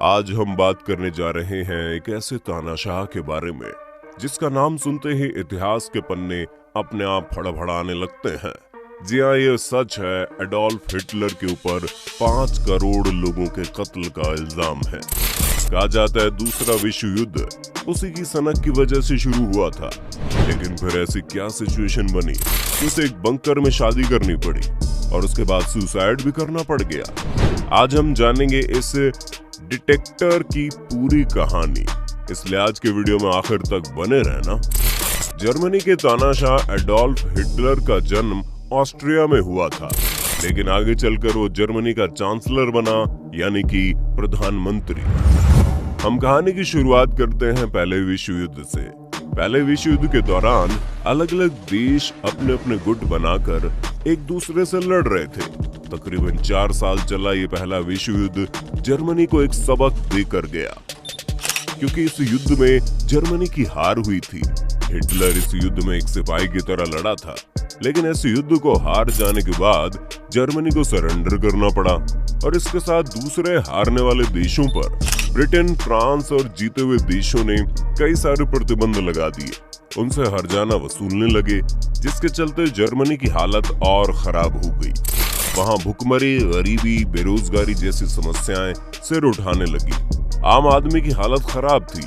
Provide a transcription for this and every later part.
आज हम बात करने जा रहे हैं एक ऐसे तानाशाह के बारे में जिसका नाम सुनते ही इतिहास के पन्ने अपने आप फड़फड़ाने लगते हैं। जी हाँ, ये सच है, एडोल्फ हिटलर के ऊपर 5 करोड़ लोगों के कत्ल का इल्जाम है। कहा जाता है दूसरा विश्व युद्ध उसी की सनक की वजह से शुरू हुआ था, लेकिन फिर ऐसी क्या सिचुएशन बनी कि उसे एक बंकर में शादी करनी पड़ी और उसके बाद सुसाइड भी करना पड़ गया। आज हम जानेंगे इस डिटेक्टर की पूरी कहानी, इसलिए आज के वीडियो में आखिर तक बने रहना। जर्मनी के तानाशाह एडोल्फ हिटलर का जन्म ऑस्ट्रिया में हुआ था, लेकिन आगे चलकर वो जर्मनी का चांसलर बना, यानी कि प्रधानमंत्री। हम कहानी की शुरुआत करते हैं पहले विश्व युद्ध से। पहले विश्व युद्ध के दौरान अलग अलग देश अपने अपने गुट बनाकर एक दूसरे से लड़ रहे थे। तकरीबन 4 साल चला ये पहला विश्व युद्ध जर्मनी को एक सबक देकर गया, क्योंकि इस युद्ध में जर्मनी की हार हुई थी। हिटलर इस युद्ध में एक सिपाही की तरह लड़ा था, लेकिन इस युद्ध को हार जाने के बाद जर्मनी को सरेंडर करना पड़ा और इसके साथ दूसरे हारने वाले देशों पर ब्रिटेन, फ्रांस और जीते हुए देशों ने कई सारे प्रतिबंध लगा दिए। उनसे हर्जाना वसूलने लगे, जिसके चलते जर्मनी की हालत और खराब हो गई। वहां भुखमरी, गरीबी, बेरोजगारी जैसी समस्याएं सिर उठाने लगी। आम आदमी की हालत खराब थी।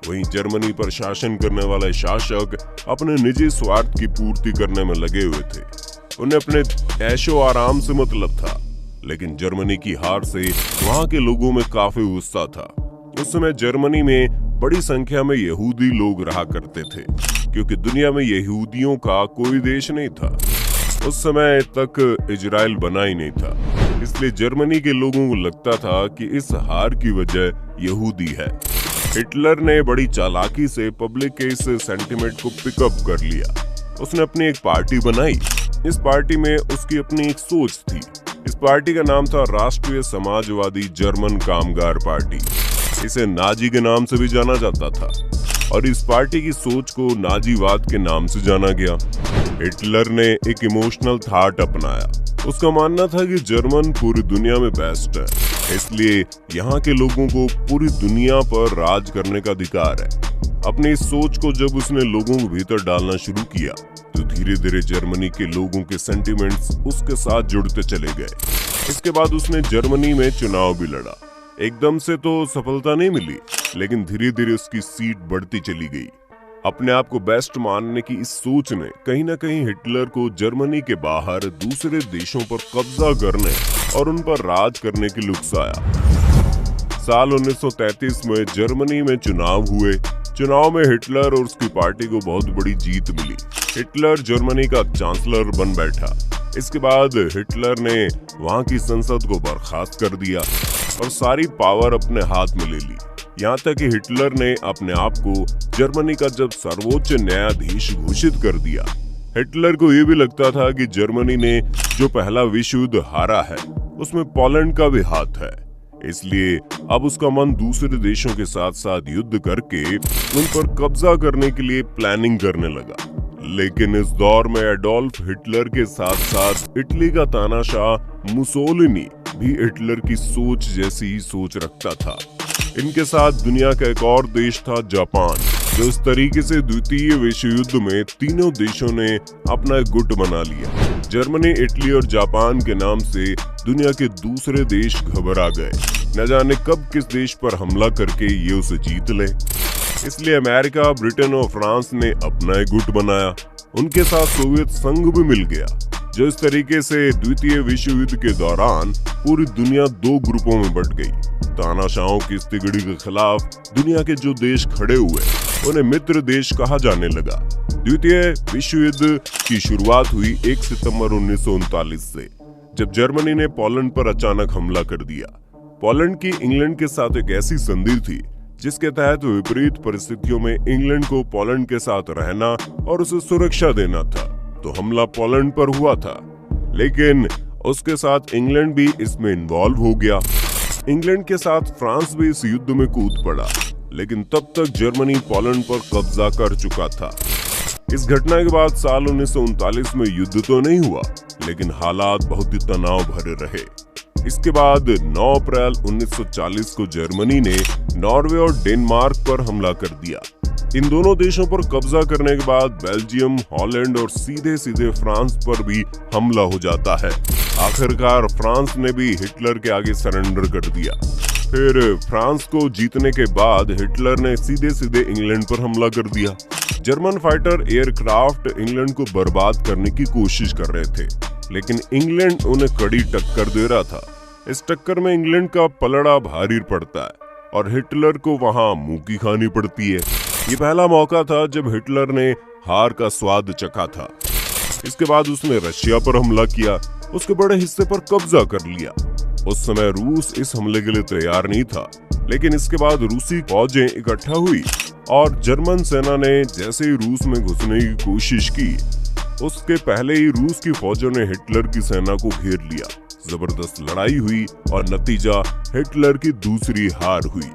वहीं जर्मनी पर शासन करने वाले शासक अपने निजी स्वार्थ की पूर्ति करने में लगे हुए थे। उन्हें अपने ऐशो आराम से मतलब था, लेकिन जर्मनी की हार से वहां के लोगों में काफी गुस्सा था। उस समय जर्मनी में बड़ी संख्या में यहूदी लोग रहा करते थे, क्योंकि दुनिया में यहूदियों का कोई देश नहीं था। उस समय तक इजराइल बना ही नहीं था, इसलिए जर्मनी के लोगों को लगता था कि इस हार की वजह यहूदी है। हिटलर ने बड़ी चालाकी से पब्लिक के इस सेंटिमेंट को पिकअप कर लिया। उसने अपनी एक पार्टी बनाई। इस पार्टी में उसकी अपनी एक सोच थी। इस पार्टी का नाम था राष्ट्रीय समाजवादी जर्मन कामगार पार्टी। इसे नाजी के नाम से भी जाना जाता था और इस पार्टी की सोच को नाजीवाद के नाम से जाना गया। हिटलर ने एक इमोशनल थॉट अपनाया। उसका मानना था कि जर्मन पूरी दुनिया में बेस्ट है, इसलिए यहाँ के लोगों को पूरी दुनिया पर राज करने का अधिकार है। अपनी इस सोच को जब उसने लोगों के भीतर डालना शुरू किया, तो धीरे धीरे जर्मनी के लोगों के सेंटिमेंट्स उसके साथ जुड़ते चले गए। इसके बाद उसने जर्मनी में चुनाव भी लड़ा। एकदम से तो सफलता नहीं मिली, लेकिन धीरे धीरे उसकी सीट बढ़ती चली गई। अपने आप को बेस्ट मानने की इस सोच ने कहीं न कहीं हिटलर को जर्मनी के बाहर दूसरे देशों पर कब्जा करने और उन पर राज करने की लुक्साया। साल 1933 में जर्मनी में चुनाव हुए। चुनाव में हिटलर और उसकी पार्टी को बहुत बड़ी जीत मिली। हिटलर जर्मनी का चांसलर बन बैठा। इसके बाद हिटलर ने वहां की संसद को बर्खास्त कर दिया और सारी पावर अपने हाथ में ले ली। यहाँ तक कि हिटलर ने अपने आप को जर्मनी का जब सर्वोच्च न्यायाधीश घोषित कर दिया। हिटलर को ये भी लगता था कि जर्मनी ने जो पहला विश्व युद्ध हारा है, उसमें पोलैंड का भी हाथ है, इसलिए अब उसका मन दूसरे देशों के साथ साथ युद्ध करके उन पर कब्जा करने के लिए प्लानिंग करने लगा। लेकिन इस दौर में एडोल्फ हिटलर के साथ साथ इटली का तानाशाह मुसोलिनी भी हिटलर की सोच जैसी ही सोच रखता था। इनके साथ दुनिया का एक और देश था जापान, जो इस तरीके से द्वितीय विश्व युद्ध में तीनों देशों ने अपना एक गुट बना लिया। जर्मनी, इटली और जापान के नाम से दुनिया के दूसरे देश घबरा गए। न जाने कब किस देश पर हमला करके ये उसे जीत ले। इसलिए अमेरिका, ब्रिटेन और फ्रांस ने अपना एक गुट बनाया। उनके साथ सोवियत संघ भी मिल गया, जो इस तरीके से द्वितीय विश्व युद्ध के दौरान पूरी दुनिया 2 ग्रुपों में बंट गई। तानाशाहों की इस तिगड़ी के खिलाफ दुनिया के जो देश खड़े हुए, उन्हें मित्र देश कहा जाने लगा। द्वितीय विश्व युद्ध की शुरुआत हुई 1 सितंबर 1939 से, जब जर्मनी ने पोलैंड पर अचानक हमला कर दिया। पोलैंड की इंग्लैंड के साथ एक ऐसी संधि थी, जिसके तहत विपरीत परिस्थितियों में इंग्लैंड को पोलैंड के साथ रहना और उसे सुरक्षा देना था। तो हमला पोलैंड पर हुआ था, लेकिन उसके साथ इंग्लैंड भी इसमें इन्वॉल्व हो गया। इंग्लैंड के साथ फ्रांस भी इस युद्ध में कूद पड़ा, लेकिन तब तक जर्मनी पोलैंड पर कब्जा कर चुका था। इस घटना के बाद साल 1939 में युद्ध तो नहीं हुआ, लेकिन हालात बहुत ही तनाव भरे रहे। इसके बाद 9 अप्रैल 1940 को जर्मनी ने नॉर्वे और डेनमार्क पर हमला कर दिया। इन दोनों देशों पर कब्जा करने के बाद बेल्जियम, हॉलैंड और सीधे सीधे फ्रांस पर भी हमला हो जाता है। आखिरकार फ्रांस ने भी हिटलर के आगे सरेंडर कर दिया। फिर फ्रांस को जीतने के बाद हिटलर ने सीधे सीधे इंग्लैंड पर हमला कर दिया। जर्मन फाइटर एयरक्राफ्ट इंग्लैंड को बर्बाद करने की कोशिश कर रहे थे, लेकिन इंग्लैंड उन्हें कड़ी टक्कर दे रहा था। इस टक्कर में इंग्लैंड का पलड़ा भारी पड़ता है और हिटलर को वहां मुंह की खानी पड़ती है। ये पहला मौका था जब हिटलर ने हार का स्वाद चखा था। इसके बाद उसने रशिया पर हमला किया, उसके बड़े हिस्से पर कब्जा कर लिया। उस समय रूस इस हमले के लिए तैयार नहीं था, लेकिन इसके बाद रूसी फौजें इकट्ठा हुई और जर्मन सेना ने जैसे ही रूस में घुसने की कोशिश की, उसके पहले ही रूस की फौजों ने हिटलर की सेना को घेर लिया। जबरदस्त लड़ाई हुई और नतीजा हिटलर की दूसरी हार हुई।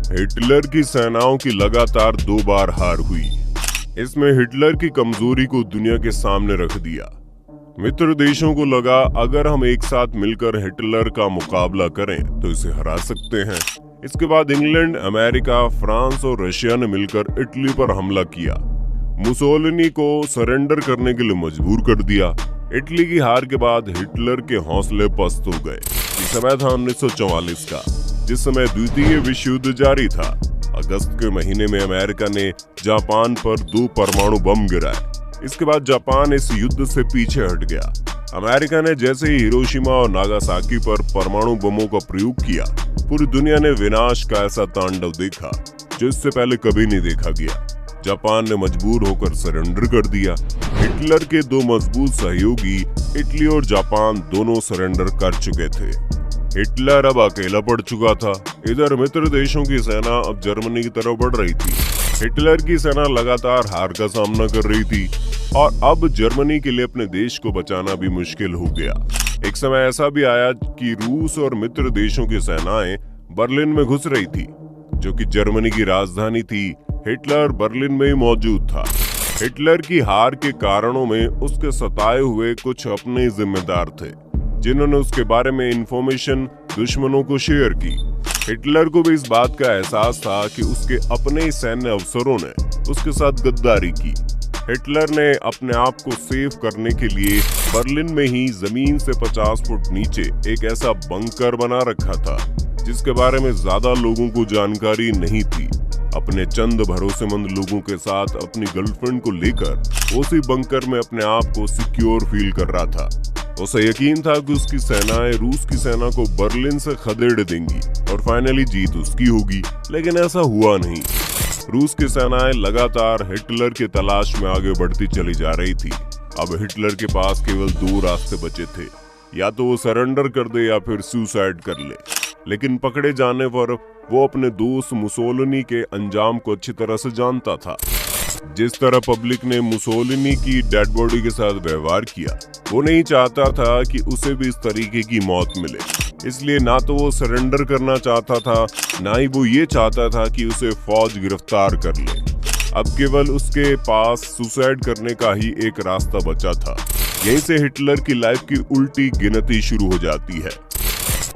हिटलर की सेनाओं की लगातार 2 बार हार हुई। इसमें हिटलर की कमजोरी को दुनिया के सामने रख दिया। मित्र देशों को लगा अगर हम एक साथ मिलकर हिटलर का मुकाबला करें तो इसे हरा सकते हैं। इसके बाद इंग्लैंड, अमेरिका, फ्रांस और रशिया ने मिलकर इटली पर हमला किया। मुसोलिनी को सरेंडर करने के लिए मजबूर कर दिया। इटली की हार के बाद हिटलर के हौसले पस्त हो गए। ये समय था 1944 का, जिस समय द्वितीय विश्व युद्ध जारी था। अगस्त के महीने में अमेरिका ने जापान पर 2 परमाणु बम गिराए। इसके बाद जापान इस युद्ध से पीछे हट गया। अमेरिका ने जैसे ही हिरोशिमा और नागासाकी पर परमाणु बमों का प्रयोग किया, पूरी दुनिया ने विनाश का ऐसा तांडव देखा जो इससे पहले कभी नहीं देखा गया। जापान ने मजबूर होकर सरेंडर कर दिया। हिटलर के 2 मजबूत सहयोगी इटली और जापान दोनों सरेंडर कर चुके थे। हिटलर अब अकेला पड़ चुका था। इधर मित्र देशों की सेना अब जर्मनी की तरफ बढ़ रही थी। हिटलर की सेना लगातार हार का सामना कर रही थी और अब जर्मनी के लिए अपने देश को बचाना भी मुश्किल हो गया। एक समय ऐसा भी आया कि रूस और मित्र देशों की सेनाएं बर्लिन में घुस रही थी, जो कि जर्मनी की राजधानी थी। हिटलर बर्लिन में ही मौजूद था। हिटलर की हार के कारणों में उसके सताए हुए कुछ अपने जिम्मेदार थे, जिन्होंने उसके बारे में इंफॉर्मेशन दुश्मनों को शेयर की। हिटलर को भी इस बात का एहसास था कि उसके अपने सैन्य अफसरों ने उसके साथ गद्दारी की। हिटलर ने अपने आप को सेव करने के लिए बर्लिन में ही जमीन से 50 फुट नीचे एक ऐसा बंकर बना रखा था, जिसके बारे में ज्यादा लोगों को जानकारी नहीं थी। अपने चंद भरोसेमंद लोगों के साथ अपनी गर्लफ्रेंड को लेकर उसी बंकर में अपने आप को सिक्योर फील कर रहा था। उसे यकीन था कि उसकी सेनाएं रूस की सेना को बर्लिन से खदेड़ देंगी और फाइनली जीत उसकी होगी, लेकिन ऐसा हुआ नहीं। रूस की सेनाएं लगातार हिटलर की तलाश में आगे बढ़ती चली जा रही थी। अब हिटलर के पास केवल 2 रास्ते बचे थे, या तो वो सरेंडर कर दे या फिर सुसाइड कर ले। लेकिन पकड़े जाने पर वो अपने दोस्त मुसोलिनी के अंजाम को अच्छी तरह से जानता था। जिस तरह पब्लिक ने मुसोलिनी की डेड बॉडी के साथ व्यवहार किया, वो नहीं चाहता था कि उसे भी इस तरीके की मौत मिले। इसलिए ना तो वो सरेंडर करना चाहता था, ना ही वो ये चाहता था कि उसे फौज गिरफ्तार कर ले। अब केवल उसके पास सुसाइड करने का ही एक रास्ता बचा था। यहीं से हिटलर की लाइफ की उल्टी गिनती शुरू हो जाती है।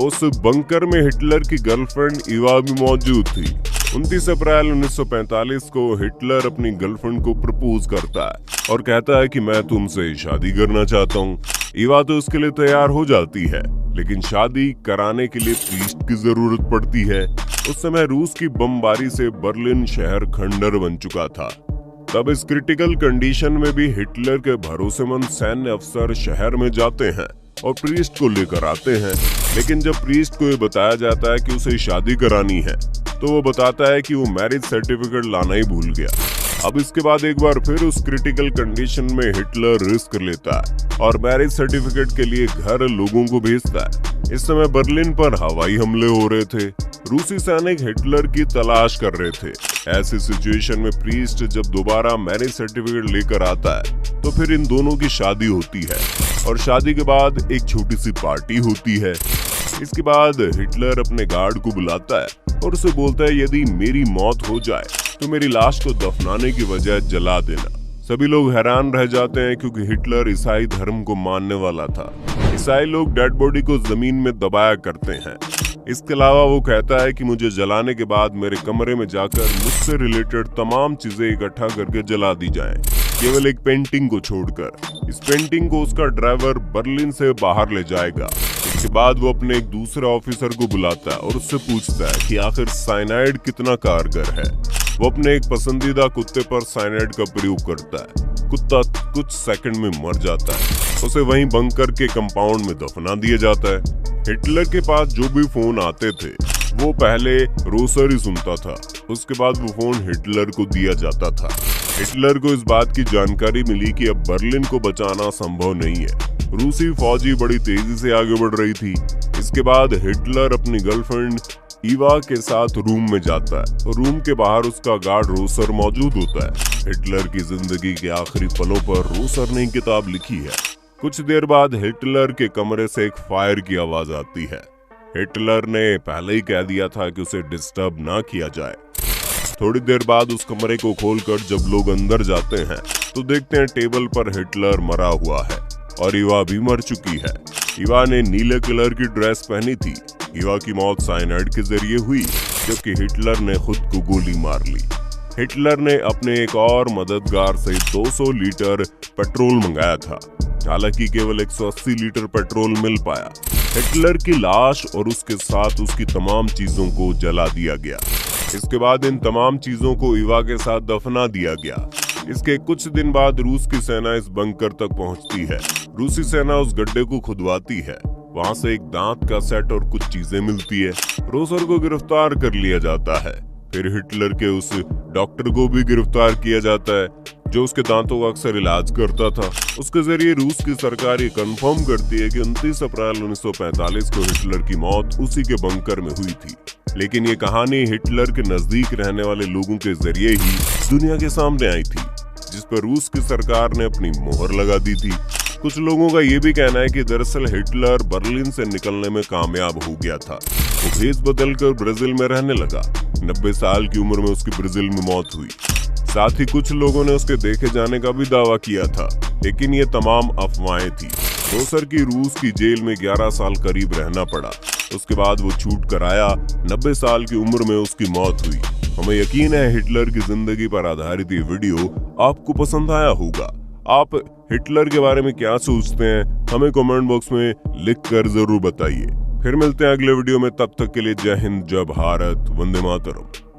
उस बंकर में हिटलर की गर्लफ्रेंड इवा भी मौजूद थी। 29 अप्रैल 1945 को हिटलर अपनी गर्लफ्रेंड को प्रपोज करता है और कहता है कि मैं तुमसे शादी करना चाहता हूँ। इवा तो उसके लिए तैयार हो जाती है, लेकिन शादी कराने के लिए प्रीस्ट की जरूरत पड़ती है। उस समय रूस की बमबारी से बर्लिन शहर खंडर बन चुका था। तब इस क्रिटिकल कंडीशन में भी हिटलर के भरोसेमंद सैन्य अफसर शहर में जाते हैं और प्रीस्ट को लेकर आते हैं। लेकिन जब प्रीस्ट को ये बताया जाता है कि उसे शादी करानी है, तो वो बताता है कि वो मैरिज सर्टिफिकेट लाना ही भूल गया। अब इसके बाद एक बार फिर उस क्रिटिकल कंडीशन में हिटलर रिस्क लेता है और मैरिज सर्टिफिकेट के लिए घर लोगों को भेजता है। इस समय बर्लिन पर हवाई हमले हो रहे थे। रूसी सैनिक हिटलर की तलाश कर रहे थे। ऐसी सिचुएशन में प्रीस्ट जब दोबारा मैरिज सर्टिफिकेट लेकर आता है, तो फिर इन दोनों की शादी होती है और शादी के बाद एक छोटी सी पार्टी होती है। इसके बाद हिटलर अपने गार्ड को बुलाता है और उसे बोलता है, यदि मेरी मौत हो जाए तो मेरी लाश को दफनाने की बजाय जला देना। सभी लोग हैरान रह जाते हैं क्योंकि हिटलर ईसाई धर्म को मानने वाला था। ईसाई लोग डेड बॉडी को जमीन में दबाया करते हैं। इसके अलावा वो कहता है कि मुझे जलाने के बाद मेरे कमरे में जाकर मुझसे रिलेटेड तमाम चीजें इकट्ठा करके जला दी जाएं, केवल एक पेंटिंग को छोड़कर। इस पेंटिंग को उसका ड्राइवर बर्लिन से बाहर ले जाएगा। इसके बाद वो अपने एक दूसरे ऑफिसर को बुलाता है और उससे पूछता है कि आखिर साइनाइड कितना कारगर है। वो अपने एक पसंदीदा कुत्ते पर साइनाइड का प्रयोग करता है। कुत्ता कुछ सेकंड में मर जाता है। उसे वहीं बंकर के कंपाउंड में दफना दिया जाता है। हिटलर के पास जो भी फोन आते थे वो पहले रोसर ही सुनता था, उसके बाद वो फोन हिटलर को दिया जाता था। हिटलर को इस बात की जानकारी मिली कि अब बर्लिन को बचाना संभव नहीं है। रूसी फौजी बड़ी तेजी से आगे बढ़ रही थी। इसके बाद हिटलर अपनी गर्लफ्रेंड ईवा के साथ रूम में जाता है और रूम के बाहर उसका गार्ड रोसर मौजूद होता है। हिटलर की जिंदगी के आखिरी पलों पर रोसर ने किताब लिखी है। कुछ देर बाद हिटलर के कमरे से एक फायर की आवाज आती है। हिटलर ने पहले ही कह दिया था कि उसे डिस्टर्ब ना किया जाए। थोड़ी देर बाद उस कमरे को खोलकर जब लोग अंदर जाते हैं तो देखते हैं टेबल पर हिटलर मरा हुआ है और ईवा भी मर चुकी है। ईवा ने नीले कलर की ड्रेस पहनी थी। ईवा की मौत साइनाइड के जरिए हुई क्योंकि हिटलर ने खुद को गोली मार ली। हिटलर ने अपने एक और मददगार से 200 लीटर पेट्रोल मंगाया था, हालांकि केवल 180 लीटर पेट्रोल मिल पाया। हिटलर की लाश और उसके साथ उसकी तमाम चीजों को जला दिया गया। इसके बाद इन तमाम चीजों को ईवा के साथ दफना दिया गया। इसके कुछ दिन बाद रूस की सेना इस बंकर तक पहुंचती है। रूसी सेना उस गड्ढे को खुदवाती है। वहां से एक दांत का सेट और कुछ चीजें मिलती है। रोसर को गिरफ्तार कर लिया जाता है। फिर हिटलर के उस डॉक्टर को भी गिरफ्तार किया जाता है जो उसके दांतों का अक्सर इलाज करता था। उसके जरिए रूस की सरकार ये कंफर्म करती है कि 29 अप्रैल 1945 को हिटलर की मौत उसी के बंकर में हुई थी। लेकिन ये कहानी हिटलर के नजदीक रहने वाले लोगों के जरिए ही दुनिया के सामने आई थी, जिस पर रूस की सरकार ने अपनी मोहर लगा दी थी। कुछ लोगों का ये भी कहना है कि दरअसल हिटलर बर्लिन से निकलने में कामयाब हो गया था। वो भेष बदलकर ब्राजील में रहने लगा। 90 साल की उम्र में उसकी ब्राजील में मौत हुई। साथ ही कुछ लोगों ने उसके देखे जाने का भी दावा किया था, लेकिन ये तमाम अफवाहें थी। रोसर की रूस की जेल में 11 साल करीब रहना पड़ा। उसके बाद वो छूट कर आया। 90 साल की उम्र में उसकी मौत हुई। हमें यकीन है हिटलर की जिंदगी पर आधारित ये वीडियो आपको पसंद आया होगा। आप हिटलर के बारे में क्या सोचते हैं हमें कमेंट बॉक्स में लिख कर जरूर बताइए। फिर मिलते हैं अगले वीडियो में, तब तक के लिए जय हिंद, जय भारत, वंदे मातरम।